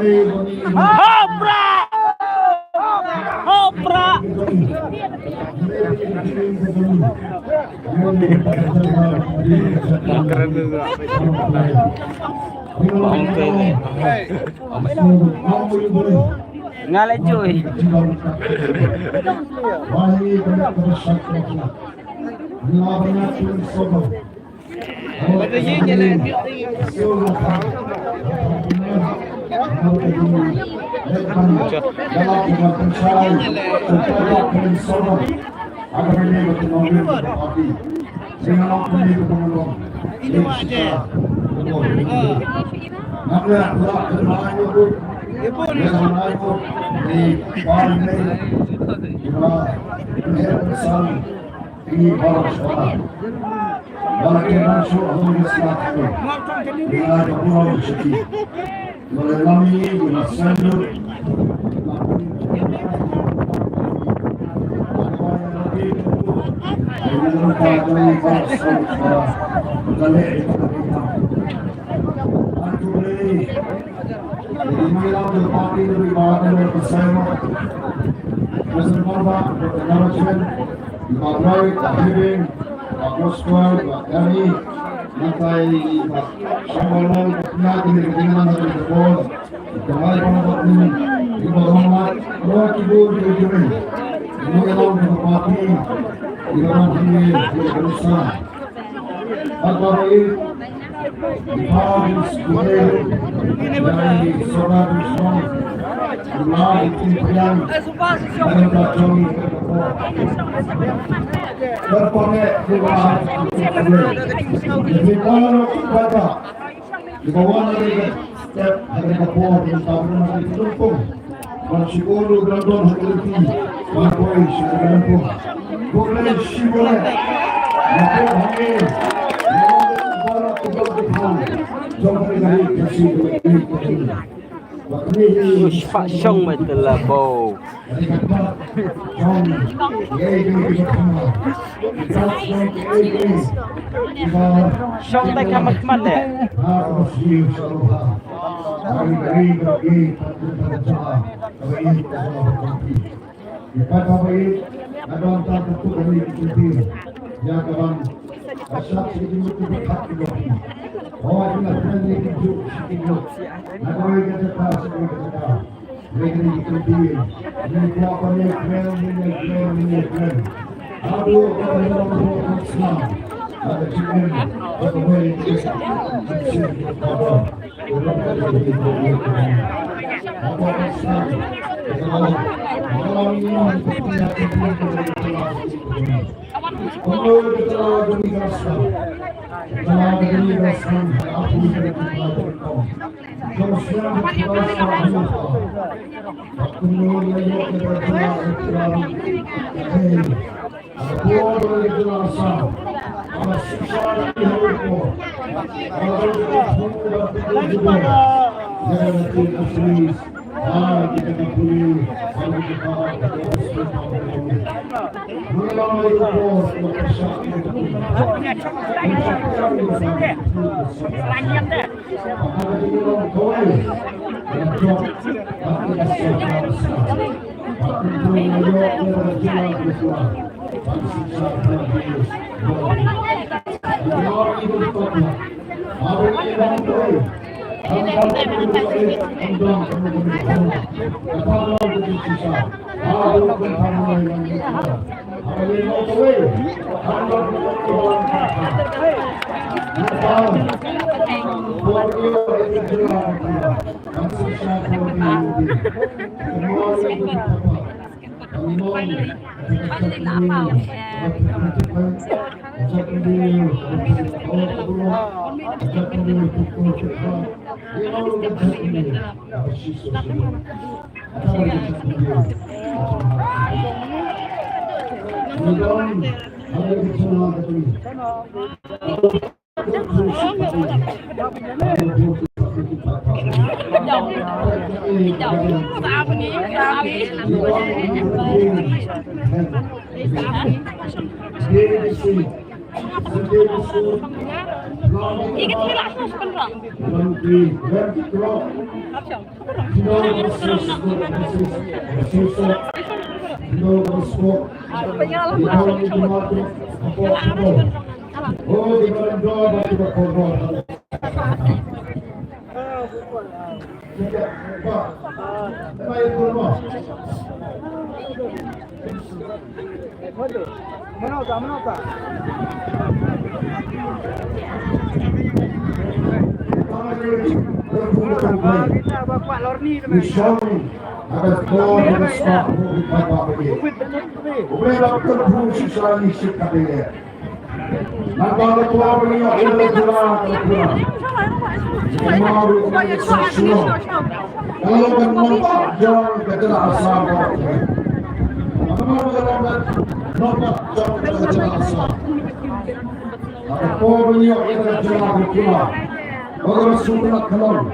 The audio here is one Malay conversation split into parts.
Hopra! Hopra! Ngalai cuy. Pak Syong betul lah bau. Syong tak kamat mana? Ikut hilang sus kendra. Showing ada gol ada stop di babak ini. Udah terfungsi selain isi kabel. Nanti ada keluar beliau udah keluar. Kalau kan nampak jangan kena asal. Apa nampak jangan kena asal. Ada keluar beliau udah keluar. Orang sudah keluar.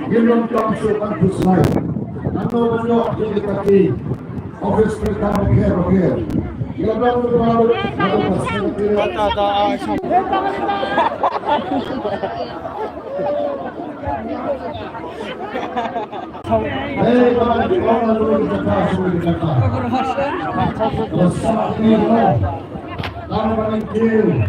Belum tamsukan pusai. Nando beliau jadi kaki. Office pertama kira. Ia baru baru. Hei, kawan dulu kita sudah kata. Bersama ini, kamu paling kiri.